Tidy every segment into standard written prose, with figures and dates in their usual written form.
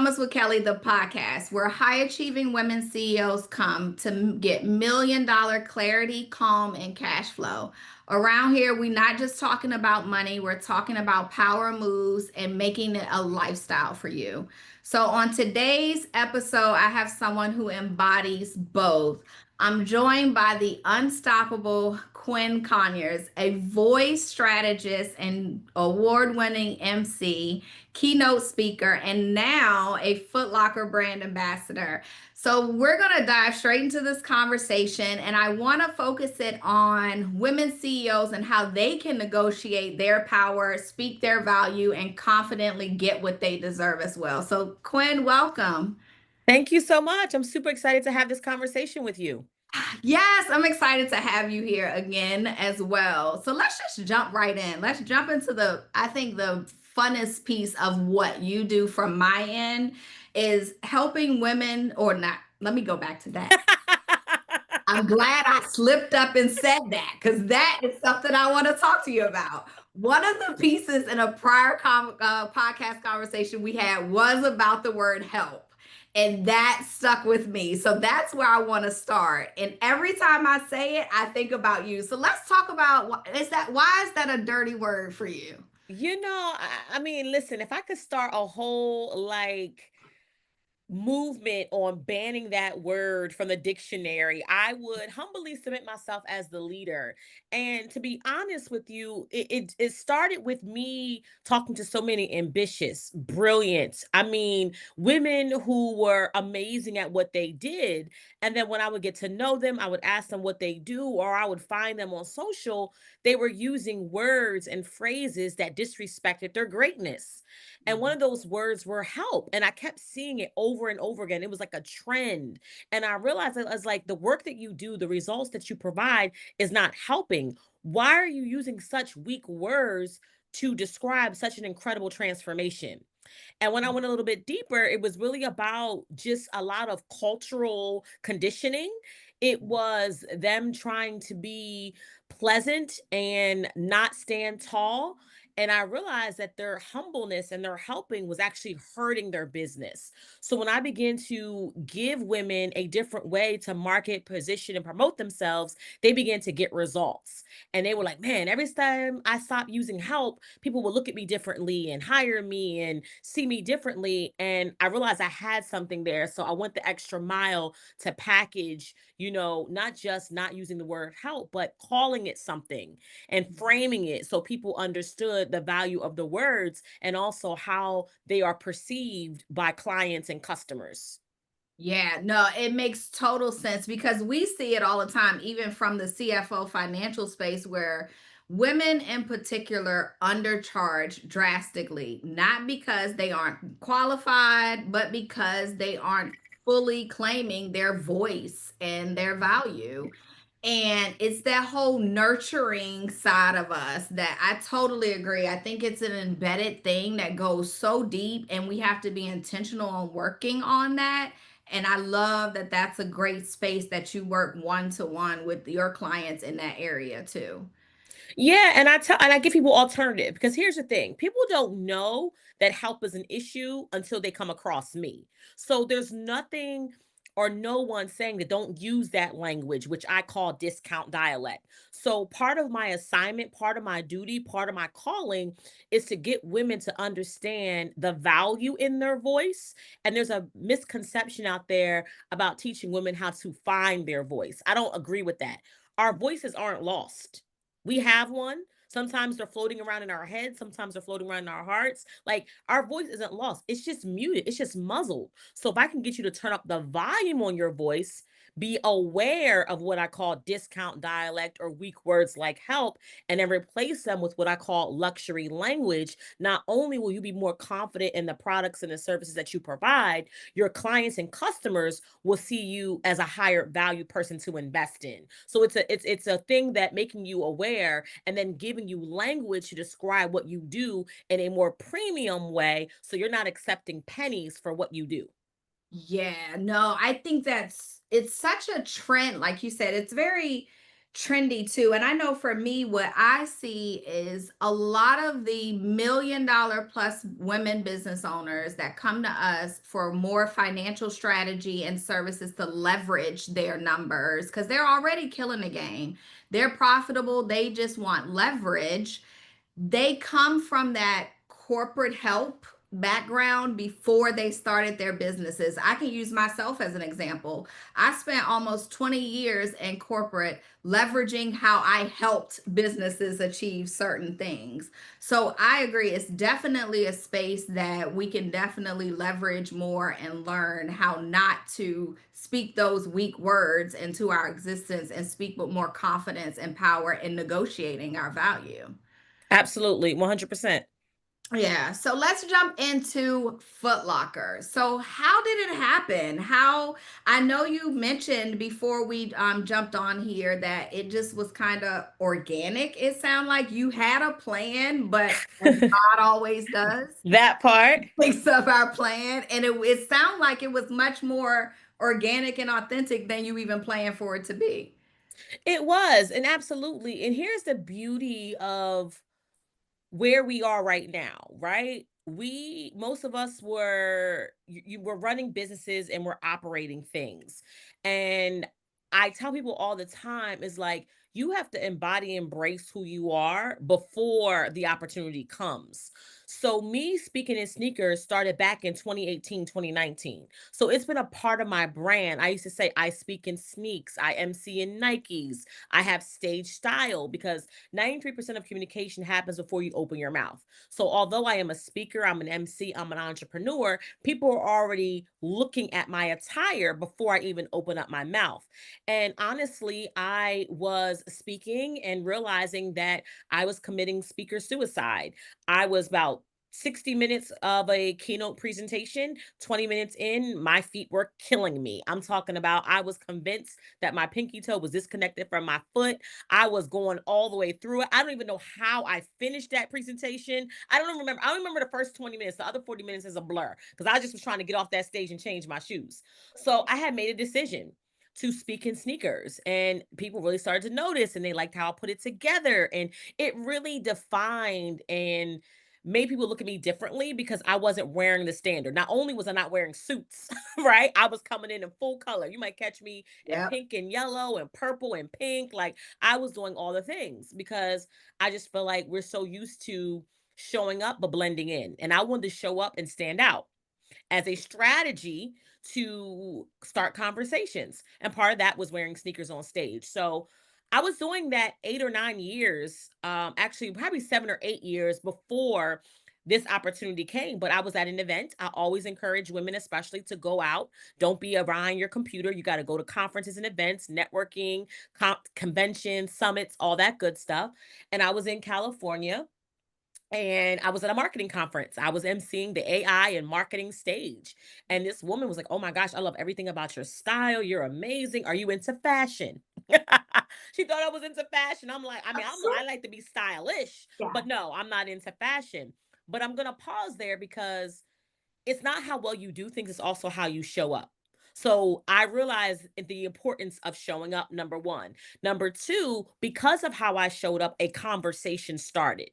Kommas with Kellé, the podcast, where high achieving women CEOs come to get $1 million clarity, calm, and cash flow. Around here, we're not just talking about money, we're talking about power moves and making it a lifestyle for you. So, on today's episode, I have someone who embodies both. I'm joined by the unstoppable Quinn Conyers, a voice strategist and award winning MC, keynote speaker, and now a Foot Locker brand ambassador. So, we're going to dive straight into this conversation, and I want to focus it on women CEOs and how they can negotiate their power, speak their value, and confidently get what they deserve as well. So, Quinn, welcome. Thank you so much. I'm super excited to have this conversation with you. Yes, I'm excited to have you here again as well. So let's just jump right in. Let's jump into I think the funnest piece of what you do from my end is helping women or not. Let me go back to that. I'm glad I slipped up and said that because that is something I want to talk to you about. One of the pieces in a prior podcast conversation we had was about the word help. And that stuck with me. So that's where I want to start. And every time I say it, I think about you. So let's talk about why is that a dirty word for you? Listen, if I could start a whole movement on banning that word from the dictionary, I would humbly submit myself as the leader. And to be honest with you, it started with me talking to so many ambitious, brilliant, women who were amazing at what they did. And then when I would get to know them, I would ask them what they do, or I would find them on social. They were using words and phrases that disrespected their greatness. And one of those words were help. And I kept seeing it over and over again. It was like a trend. And I realized that as like the work that you do, the results that you provide is not helping. Why are you using such weak words to describe such an incredible transformation? And when I went a little bit deeper, it was really about just a lot of cultural conditioning. It was them trying to be pleasant and not stand tall. And I realized that their humbleness and their helping was actually hurting their business. So when I began to give women a different way to market, position, and promote themselves, they began to get results. And they were like, man, every time I stop using help, people will look at me differently and hire me and see me differently. And I realized I had something there. So I went the extra mile to package, not just not using the word help, but calling it something and framing it so people understood the value of the words and also how they are perceived by clients and customers. Yeah, no, it makes total sense because we see it all the time, even from the CFO financial space, where women in particular undercharge drastically, not because they aren't qualified, but because they aren't fully claiming their voice and their value. And it's that whole nurturing side of us that I totally agree. I think it's an embedded thing that goes so deep, and we have to be intentional on working on that. And I love that that's a great space that you work one to one with your clients in that area too. Yeah, and I give people alternative because here's the thing. People don't know that help is an issue until they come across me. So there's nothing or no one saying that don't use that language, which I call discount dialect. So part of my assignment, part of my duty, part of my calling is to get women to understand the value in their voice. And there's a misconception out there about teaching women how to find their voice. I don't agree with that. Our voices aren't lost. We have one. Sometimes they're floating around in our heads. Sometimes they're floating around in our hearts. Like our voice isn't lost. It's just muted. It's just muzzled. So if I can get you to turn up the volume on your voice, be aware of what I call discount dialect or weak words like help, and then replace them with what I call luxury language, not only will you be more confident in the products and the services that you provide, your clients and customers will see you as a higher value person to invest in. So it's a thing that making you aware and then giving you language to describe what you do in a more premium way so you're not accepting pennies for what you do. Yeah, no, I think it's such a trend. Like you said, it's very trendy too. And I know for me, what I see is a lot of the $1 million plus women business owners that come to us for more financial strategy and services to leverage their numbers because they're already killing the game. They're profitable, they just want leverage. They come from that corporate help background before they started their businesses. I can use myself as an example. I spent almost 20 years in corporate leveraging how I helped businesses achieve certain things. So I agree, it's definitely a space that we can definitely leverage more and learn how not to speak those weak words into our existence and speak with more confidence and power in negotiating our value. Absolutely, 100%. Yeah, so let's jump into Foot Locker. So how did it happen? How I know you mentioned before we jumped on here that it just was kind of organic. It sounded like you had a plan, but as God always does, That part. thinks of our plan, and it sounded like it was much more organic and authentic than you even planned for it to be. It was, and absolutely. And here's the beauty of where we are right now, right? We most of us were you were running businesses and we're operating things. And I tell people all the time is like you have to embody embrace who you are before the opportunity comes. So me speaking in sneakers started back in 2018, 2019. So it's been a part of my brand. I used to say I speak in sneaks, I MC in Nikes, I have stage style because 93% of communication happens before you open your mouth. So, although I am a speaker, I'm an MC, I'm an entrepreneur, people are already looking at my attire before I even open up my mouth. And honestly, I was speaking and realizing that I was committing speaker suicide. I was about 60 minutes of a keynote presentation, 20 minutes in, my feet were killing me. I'm talking about I was convinced that my pinky toe was disconnected from my foot. I was going all the way through it. I don't even know how I finished that presentation. I don't even remember. I don't remember the first 20 minutes. The other 40 minutes is a blur because I just was trying to get off that stage and change my shoes. So I had made a decision to speak in sneakers and people really started to notice and they liked how I put it together and it really defined and made people look at me differently because I wasn't wearing the standard. Not only was I not wearing suits, right? I was coming in full color. You might catch me in Yep. pink and yellow and purple and pink. Like I was doing all the things because I just feel like we're so used to showing up but blending in. And I wanted to show up and stand out as a strategy to start conversations. And part of that was wearing sneakers on stage. So I was doing that 8 or 9 years, actually, probably 7 or 8 years before this opportunity came. But I was at an event. I always encourage women, especially, to go out. Don't be around your computer. You got to go to conferences and events, networking, conventions, summits, all that good stuff. And I was in California and I was at a marketing conference. I was emceeing the AI and marketing stage. And this woman was like, "Oh my gosh, I love everything about your style. You're amazing. Are you into fashion?" She thought I was into fashion. I'm like, I mean, I like to be stylish, but Yeah. no, I'm not into fashion. But I'm going to pause there because it's not how well you do things, it's also how you show up. So I realized the importance of showing up, number one. Number two, because of how I showed up, a conversation started.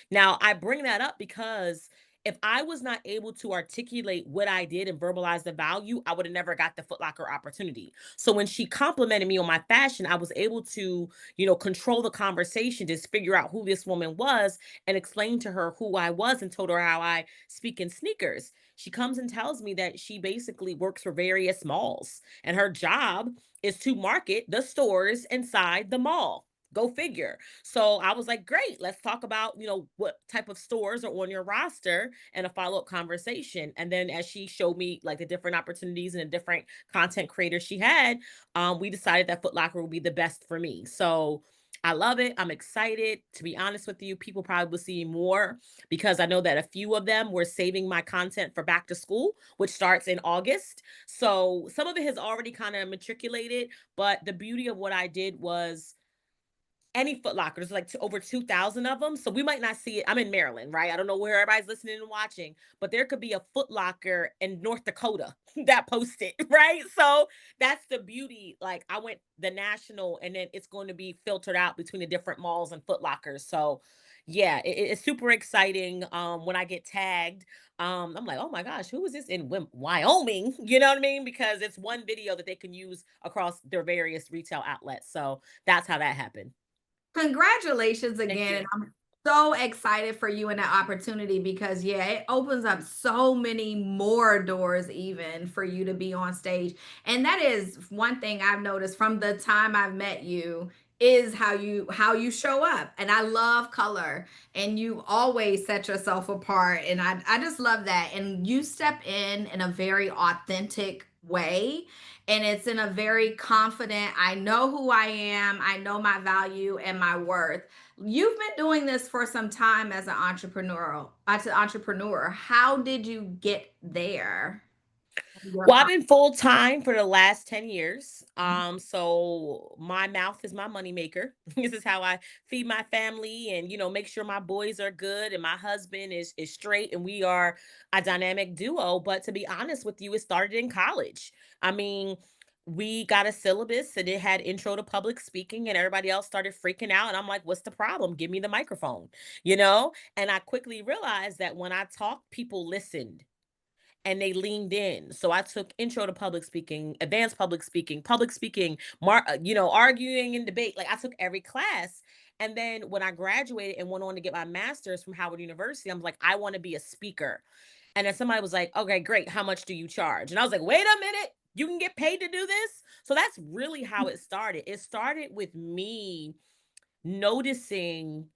Now, I bring that up because if I was not able to articulate what I did and verbalize the value, I would have never got the Foot Locker opportunity. So when she complimented me on my fashion, I was able to, control the conversation, just figure out who this woman was and explain to her who I was and told her how I speak in sneakers. She comes and tells me that she basically works for various malls and her job is to market the stores inside the mall. Go figure. So I was like, great, let's talk about, what type of stores are on your roster and a follow-up conversation. And then as she showed me like the different opportunities and the different content creators she had, we decided that Foot Locker would be the best for me. So I love it. I'm excited. To be honest with you, people probably will see more because I know that a few of them were saving my content for back to school, which starts in August. So some of it has already kind of matriculated, but the beauty of what I did was Any Foot Locker. There's like over 2,000 of them. So we might not see it. I'm in Maryland, right? I don't know where everybody's listening and watching, but there could be a Foot Locker in North Dakota that posted, right? So that's the beauty. Like I went the national and then it's going to be filtered out between the different malls and Foot Lockers. So yeah, it's super exciting. When I get tagged, I'm like, oh my gosh, who is this in Wyoming? You know what I mean? Because it's one video that they can use across their various retail outlets. So that's how that happened. Congratulations Thank again. And you. I'm so excited for you and that opportunity because, yeah, it opens up so many more doors, even for you to be on stage. And that is one thing I've noticed from the time I've met you is how you show up. And I love color, and you always set yourself apart, and I just love that. And you step in a very authentic way, and it's in a very confident, I know who I am, I know my value and my worth. You've been doing this for some time as an entrepreneur. How did you get there? Your Well, I've been full time for the last 10 years. So my mouth is my moneymaker. This is how I feed my family and, make sure my boys are good and my husband is straight and we are a dynamic duo. But to be honest with you, it started in college. I mean, we got a syllabus and it had intro to public speaking and everybody else started freaking out. And I'm like, what's the problem? Give me the microphone, you know? And I quickly realized that when I talked, people listened and they leaned in. So I took intro to public speaking, arguing and debate. Like I took every class. And then when I graduated and went on to get my master's from Howard University, I'm like, I want to be a speaker. And then somebody was like, okay, great. How much do you charge? And I was like, wait a minute. You can get paid to do this. So that's really how it started. It started with me noticing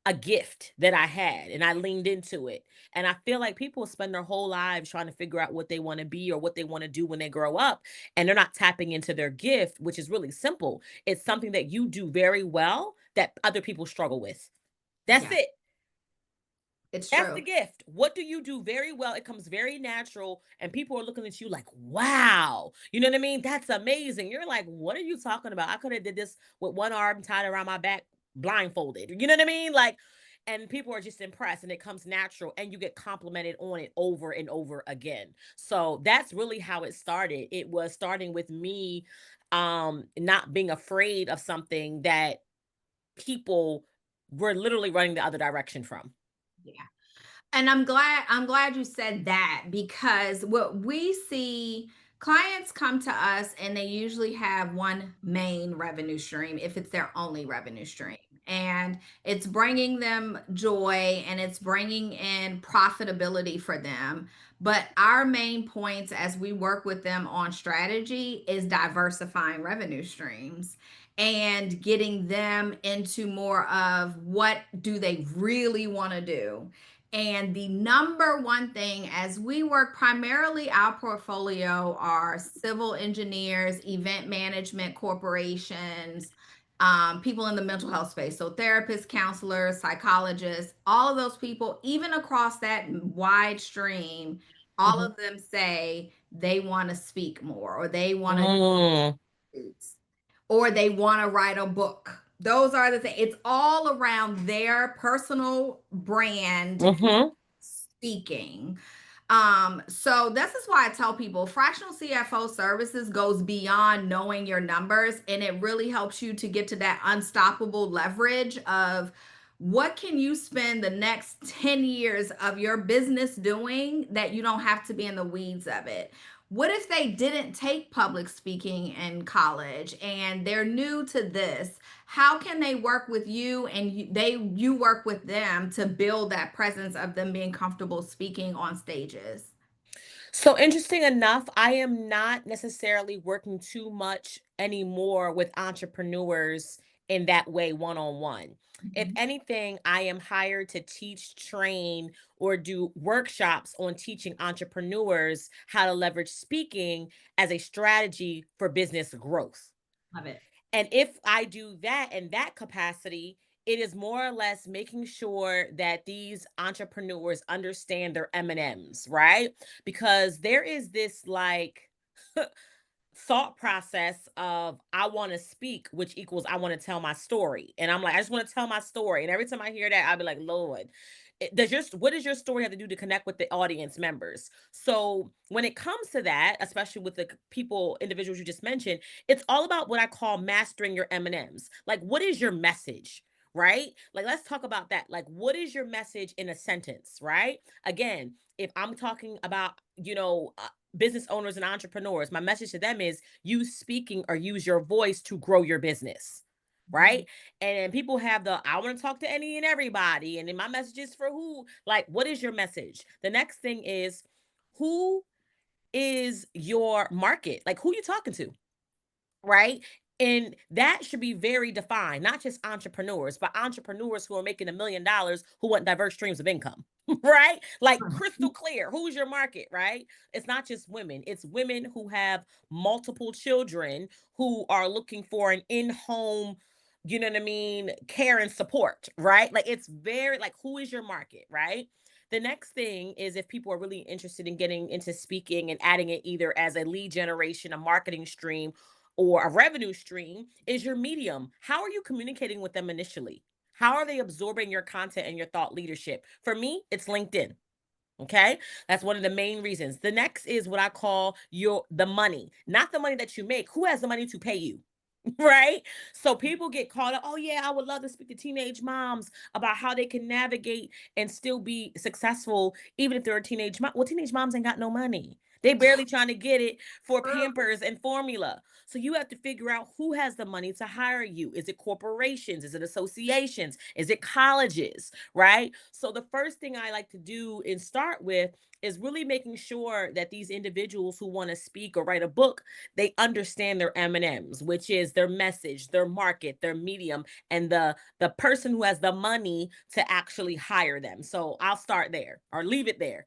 a gift that I had and I leaned into it. And I feel like people spend their whole lives trying to figure out what they want to be or what they want to do when they grow up. And they're not tapping into their gift, which is really simple. It's something that you do very well that other people struggle with. That's Yeah, it. it's That's the true. gift. What do you do very well? It comes very natural, and people are looking at you like, wow. You know what I mean? That's amazing. You're like, what are you talking about? I could have did this with one arm tied around my back, blindfolded. You know what I mean? Like, and people are just impressed, and it comes natural, and you get complimented on it over and over again. So that's really how it started. It was starting with me not being afraid of something that people were literally running the other direction from. Yeah. And I'm glad you said that, because what we see, clients come to us and they usually have one main revenue stream if it's their only revenue stream. And it's bringing them joy and it's bringing in profitability for them. But our main points as we work with them on strategy is diversifying revenue streams and getting them into more of what do they really want to do. And the number one thing, as we work primarily, our portfolio are civil engineers, event management corporations, people in the mental health space. So, therapists, counselors, psychologists, all of those people, even across that wide stream, all Mhm. of them say they want to speak more, or they want to Mm. or they want to write a book. Those are the things. It's all around their personal brand Mhm. speaking. So this is why I tell people fractional CFO services goes beyond knowing your numbers, and it really helps you to get to that unstoppable leverage of what can you spend the next 10 years of your business doing that you don't have to be in the weeds of it. What if they didn't take public speaking in college and they're new to this? How can they work with you, and you work with them to build that presence of them being comfortable speaking on stages? So interesting enough, I am not necessarily working too much anymore with entrepreneurs in that way one on one. If Mhm. anything, I am hired to teach, train, or do workshops on teaching entrepreneurs how to leverage speaking as a strategy for business growth. Love it. And if I do that in that capacity, it is more or less making sure that these entrepreneurs understand their M&Ms, right? Because there is this like thought process of I want to speak, which equals I want to tell my story. And I'm like, I just want to tell my story. And every time I hear that, I'll be like, Lord, what does your story have to do to connect with the audience members? So when it comes to that, especially with the individuals you just mentioned, it's all about what I call mastering your M&Ms. Like, what is your message? Right? Like, let's talk about that. Like, what is your message in a sentence? Right? Again, if I'm talking about, business owners and entrepreneurs, my message to them is use speaking or use your voice to grow your business. Mhm. Right. And people have I want to talk to any and everybody. And then my message is for who? Like, what is your message? The next thing is, who is your market? Like, who you talking to? Right? And that should be very defined, not just entrepreneurs, but entrepreneurs who are making $1 million who want diverse streams of income, right? Like crystal clear. Who's your market, right? It's not just women, it's women who have multiple children who are looking for an in home, care and support, right? Like it's very like, who is your market, right? The next thing is if people are really interested in getting into speaking and adding it either as a lead generation, a marketing stream, or a revenue stream, is your medium. How are you communicating with them initially? How are they absorbing your content and your thought leadership? For me, it's LinkedIn. Okay. That's one of the main reasons. The next is what I call the money, not the money that you make. Who has the money to pay you? Right? So people get caught up. Oh, yeah, I would love to speak to teenage moms about how they can navigate and still be successful, even if they're a teenage mom. Well, teenage moms ain't got no money. They barely trying to get it for Pampers and formula. So you have to figure out who has the money to hire you. Is it corporations? Is it associations? Is it colleges? Right? So the first thing I like to do and start with is really making sure that these individuals who want to speak or write a book, they understand their M&Ms, which is their message, their market, their medium, and the person who has the money to actually hire them. So I'll start there or leave it there.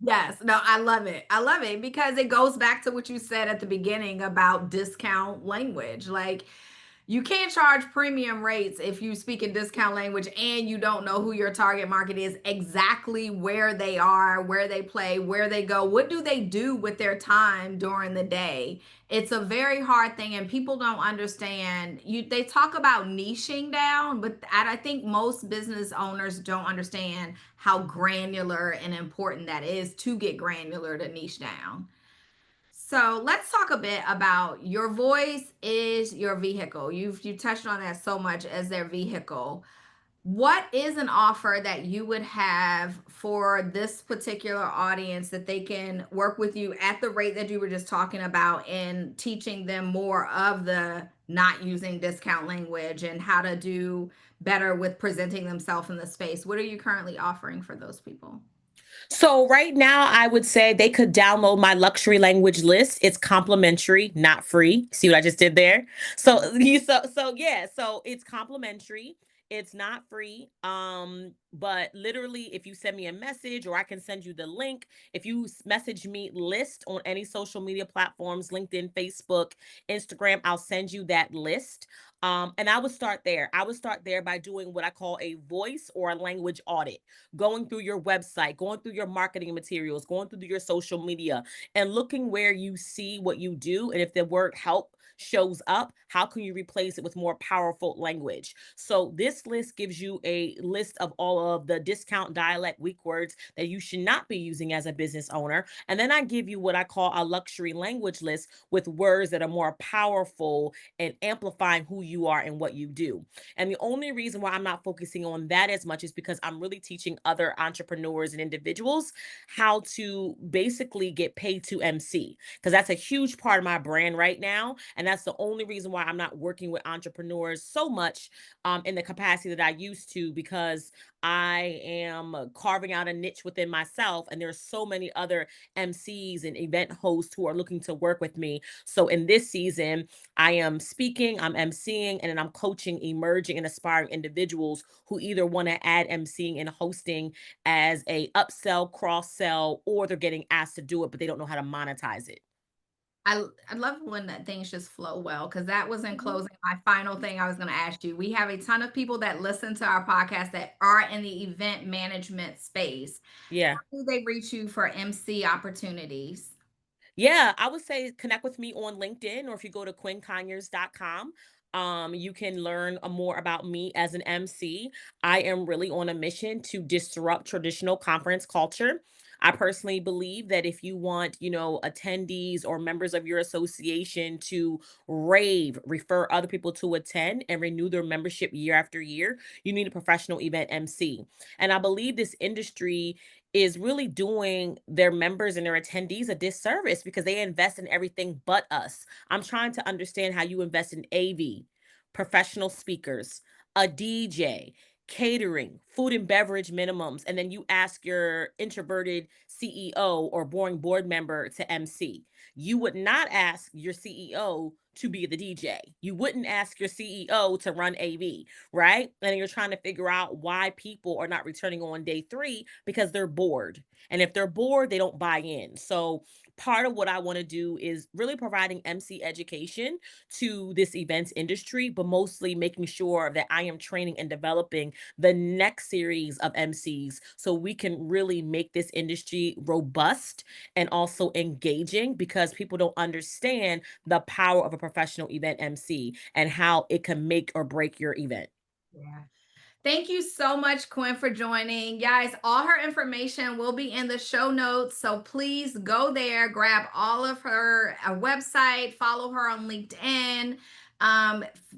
Yes, no, I love it. I love it because it goes back to what you said at the beginning about discount language. Like, you can't charge premium rates if you speak in discount language and you don't know who your target market is, exactly where they are, where they play, where they go, what do they do with their time during the day. It's a very hard thing and people don't understand. They talk about niching down, but I think most business owners don't understand how granular and important that is to get granular to niche down. So let's talk a bit about your voice is your vehicle. You've touched on that so much as their vehicle. What is an offer that you would have for this particular audience that they can work with you at the rate that you were just talking about and teaching them more of the not using discount language and how to do better with presenting themselves in the space? What are you currently offering for those people? So right now, I would say they could download my luxury language list. It's complimentary, not free. See what I just did there? So it's complimentary. It's not free. But literally, if you send me a message, or I can send you the link. If you message me list on any social media platforms, LinkedIn, Facebook, Instagram, I'll send you that list. And I would start there. I would start there by doing what I call a voice or a language audit, going through your website, going through your marketing materials, going through your social media, and looking where you see what you do. And if the word help shows up, how can you replace it with more powerful language? So this list gives you a list of all of the discount dialect weak words that you should not be using as a business owner. And then I give you what I call a luxury language list with words that are more powerful and amplifying who you are and what you do. And the only reason why I'm not focusing on that as much is because I'm really teaching other entrepreneurs and individuals how to basically get paid to MC, because that's a huge part of my brand right now. And that's the only reason why I'm not working with entrepreneurs so much in the capacity that I used to, because I am carving out a niche within myself. And there's so many other MCs and event hosts who are looking to work with me. So in this season, I am speaking, I'm emceeing, and then I'm coaching emerging and aspiring individuals who either want to add emceeing and hosting as a upsell, cross sell, or they're getting asked to do it, but they don't know how to monetize it. I love when that things just flow well because that was in Mhm. closing my final thing I was going to ask you. We have a ton of people that listen to our podcast that are in the event management space. Yeah. How do they reach you for MC opportunities? Yeah, I would say connect with me on LinkedIn, or if you go to quinnconyers.com, you can learn more about me as an MC. I am really on a mission to disrupt traditional conference culture. I personally believe that if you want, attendees or members of your association to rave, refer other people to attend, and renew their membership year after year, you need a professional event MC. And I believe this industry is really doing their members and their attendees a disservice because they invest in everything but us. I'm trying to understand how you invest in AV, professional speakers, a DJ, catering, food and beverage minimums, and then you ask your introverted CEO or boring board member to MC. You would not ask your CEO to be the DJ. You wouldn't ask your CEO to run AV, right? And you're trying to figure out why people are not returning on day 3 because they're bored. And if they're bored, they don't buy in. So, part of what I want to do is really providing MC education to this events industry, but mostly making sure that I am training and developing the next series of MCs so we can really make this industry robust and also engaging, because people don't understand the power of a professional event MC and how it can make or break your event. Yeah. Thank you so much, Quinn, for joining. Guys, all her information will be in the show notes. So please go there, grab all of her website, follow her on LinkedIn,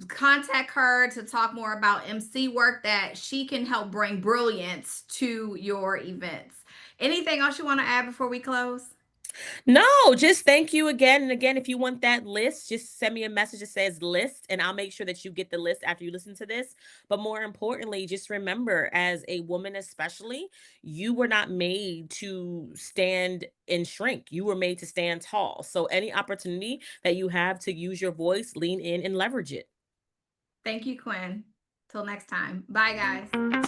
contact her to talk more about MC work that she can help bring brilliance to your events. Anything else you want to add before we close? No, just thank you again. And again, if you want that list, just send me a message that says list, and I'll make sure that you get the list after you listen to this. But more importantly, just remember, as a woman, especially, you were not made to stand and shrink. You were made to stand tall. So, any opportunity that you have to use your voice, lean in and leverage it. Thank you, Quinn. Till next time. Bye, guys.